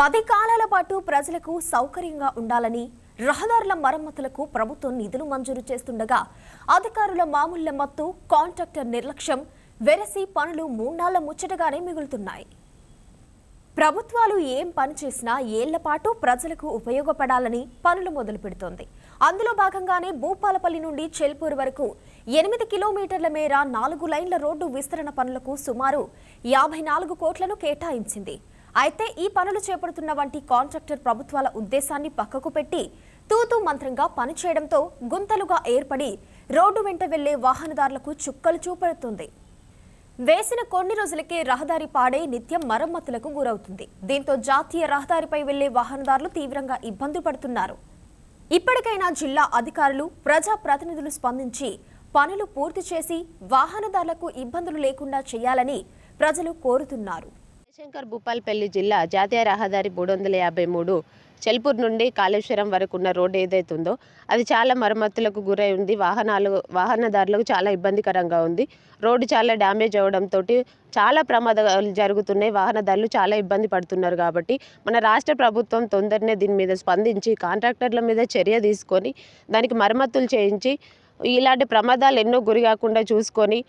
10 కాలాల పాటు ప్రజలకు సౌకర్యంగా ఉండాలని రహదారుల మరమ్మతులకు ప్రభుత్వం నిధులు మంజూరు చేస్తుండగా అధికారుల మామూళ్ల మత్తు కాంట్రాక్టర్ నిర్లక్ష్యం వెరసి పనులు మూన్నాళ్ల ముచ్చటగానే మిగులుతున్నాయి. ప్రభుత్వాలు ఏం పని చేసినా ఏళ్ల పాటు ప్రజలకు ఉపయోగపడాలని పనులు మొదలు పెడుతోంది. అందులో భాగంగానే భూపాలపల్లి నుండి చెల్పూర్ వరకు 8 కిలోమీటర్ల మేర 4 లైన్ల రోడ్డు విస్తరణ పనులకు సుమారు 54 కోట్లను కేటాయించింది. అయితే ఈ పనులు చేపడుతున్న వంటి కాంట్రాక్టర్ ప్రభుత్వాల ఉద్దేశాన్ని పక్కకు పెట్టి తూతూ మంత్రంగా పనిచేయడంతో గుంతలుగా ఏర్పడి రోడ్డు వెంట వెళ్లే వాహనదారులకు చుక్కలు చూపెడుతుంది. వేసిన కొన్ని రోజులకే రహదారి పాడే నిత్యం మరమ్మతులకు గురవుతుంది. దీంతో జాతీయ రహదారిపై వెళ్లే వాహనదారులు తీవ్రంగా ఇబ్బందులు పడుతున్నారు. ఇప్పటికైనా జిల్లా అధికారులు ప్రజా ప్రతినిధులు స్పందించి పనులు పూర్తి చేసి వాహనదారులకు ఇబ్బందులు లేకుండా చేయాలని ప్రజలు కోరుతున్నారు. జయశంకర్ భూపాలపల్లి జిల్లా జాతీయ రహదారి 353 చెల్పూర్ నుండి కాళేశ్వరం వరకు ఉన్న రోడ్డు ఏదైతే ఉందో అది చాలా మరమ్మతులకు గురై ఉంది. వాహనదారులకు చాలా ఇబ్బందికరంగా ఉంది. రోడ్డు చాలా డ్యామేజ్ అవ్వడంతో చాలా ప్రమాదాలు జరుగుతున్నాయి. వాహనదారులు చాలా ఇబ్బంది పడుతున్నారు. కాబట్టి మన రాష్ట్ర ప్రభుత్వం తొందరనే దీని మీద స్పందించి కాంట్రాక్టర్ల మీద చర్య తీసుకొని దానికి మరమ్మతులు చేయించి ఇలాంటి ప్రమాదాలు ఎన్నో గురి కాకుండా చూసుకొని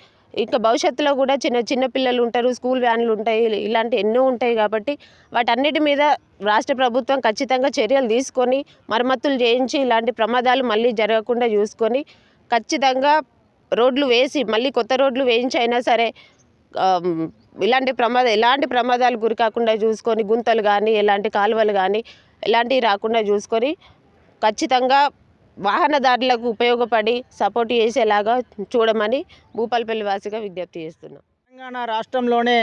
ఇంకా భవిష్యత్తులో కూడా చిన్న పిల్లలు ఉంటారు, స్కూల్ వ్యాన్లు ఉంటాయి, ఇలాంటి ఎన్నో ఉంటాయి. కాబట్టి వాటన్నిటి మీద రాష్ట్ర ప్రభుత్వం ఖచ్చితంగా చర్యలు తీసుకొని మరమ్మతులు చేయించి ఇలాంటి ప్రమాదాలు మళ్ళీ జరగకుండా చూసుకొని ఖచ్చితంగా రోడ్లు వేసి మళ్ళీ కొత్త రోడ్లు వేయించి అయినా సరే ఎలాంటి ప్రమాదాలు గురి కాకుండా చూసుకొని గుంతలు కానీ ఎలాంటి కాలువలు కానీ ఎలాంటివి రాకుండా చూసుకొని ఖచ్చితంగా వాహనదారులకు ఉపయోగపడి సపోర్ట్ చేసేలాగా చూడమని భూపాలపల్లి వాసిగా విజ్ఞప్తి చేస్తున్నాం. తెలంగాణ రాష్ట్రంలోనే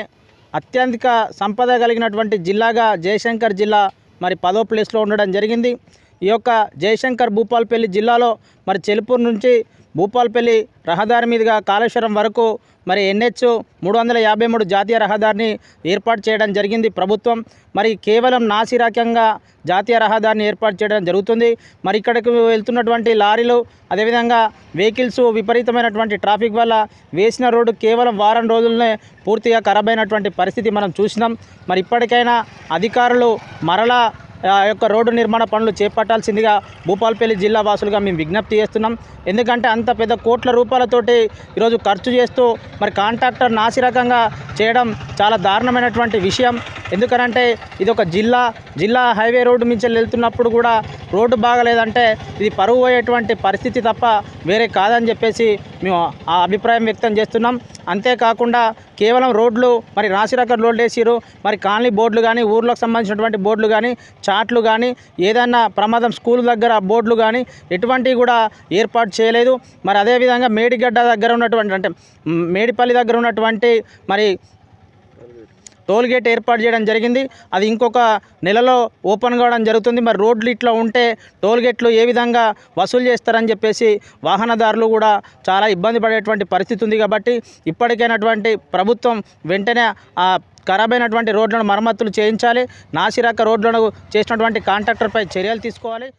అత్యధిక సంపద కలిగినటువంటి జిల్లాగా జయశంకర్ జిల్లా మరి 10వ ప్లేస్లో ఉండడం జరిగింది. ఈ యొక్క జయశంకర్ భూపాలపల్లి జిల్లాలో మరి చెల్పూర్ నుంచి భూపాలపల్లి రహదారి మీదుగా కాళేశ్వరం వరకు మరి NH 353 జాతీయ రహదారిని ఏర్పాటు చేయడం జరిగింది ప్రభుత్వం. మరి కేవలం నాసిరకంగా జాతీయ రహదారిని ఏర్పాటు చేయడం జరుగుతుంది. మరి ఇక్కడికి వెళ్తున్నటువంటి లారీలు అదేవిధంగా వెహికల్స్ విపరీతమైనటువంటి ట్రాఫిక్ వల్ల వేసిన రోడ్డు కేవలం వారం రోజుల్లోనే పూర్తిగా ఖరాబ్ అయినటువంటి పరిస్థితి మనం చూసినాం. మరి ఇప్పటికైనా అధికారులు మరలా యొక్క రోడ్డు నిర్మాణ పనులు చేపట్టాల్సిందిగా భూపాలపల్లి జిల్లా వాసులుగా మేము విజ్ఞప్తి చేస్తున్నాం. ఎందుకంటే అంత పెద్ద కోట్ల రూపాయలతోటి ఈరోజు ఖర్చు చేస్తూ మరి కాంట్రాక్టర్ నాసిరకంగా చేయడం చాలా దారుణమైనటువంటి విషయం. ఎందుకనంటే ఇది ఒక జిల్లా హైవే రోడ్డు మించి వెళ్తున్నప్పుడు కూడా రోడ్డు బాగలేదంటే ఇది పరువు పోయేటువంటి పరిస్థితి తప్ప వేరే కాదని చెప్పేసి మేము ఆ అభిప్రాయం వ్యక్తం చేస్తున్నాం. అంతేకాకుండా కేవలం రోడ్లు మరి నాసిరకం రోడ్లు వేసిరు, మరి కాలనీ బోర్డులు కానీ ఊర్లోకి సంబంధించినటువంటి బోర్డులు కానీ చాట్లు కానీ ఏదైనా ప్రమాదం స్కూల్ దగ్గర బోర్డులు కానీ ఎటువంటివి కూడా ఏర్పాటు చేయలేదు. మరి అదేవిధంగా మేడిగడ్డ దగ్గర ఉన్నటువంటి అంటే మేడిపల్లి దగ్గర ఉన్నటువంటి మరి టోల్ గేట్ ఏర్పాటు చేయడం జరిగింది. అది ఇంకొక నెలలో ఓపెన్ కావడం జరుగుతుంది. మరి రోడ్లు ఇట్లా ఉంటే టోల్ గేట్లు ఏ విధంగా వసూలు చేస్తారని చెప్పేసి వాహనదారులు కూడా చాలా ఇబ్బంది పడేటువంటి పరిస్థితి ఉంది. కాబట్టి ఇప్పటికైనటువంటి ప్రభుత్వం వెంటనే ఆ ఖరాబ్ అయినటువంటి రోడ్లను మరమ్మతులు చేయించాలి. నాసిరక రోడ్లను చేసినటువంటి కాంట్రాక్టర్పై చర్యలు తీసుకోవాలి.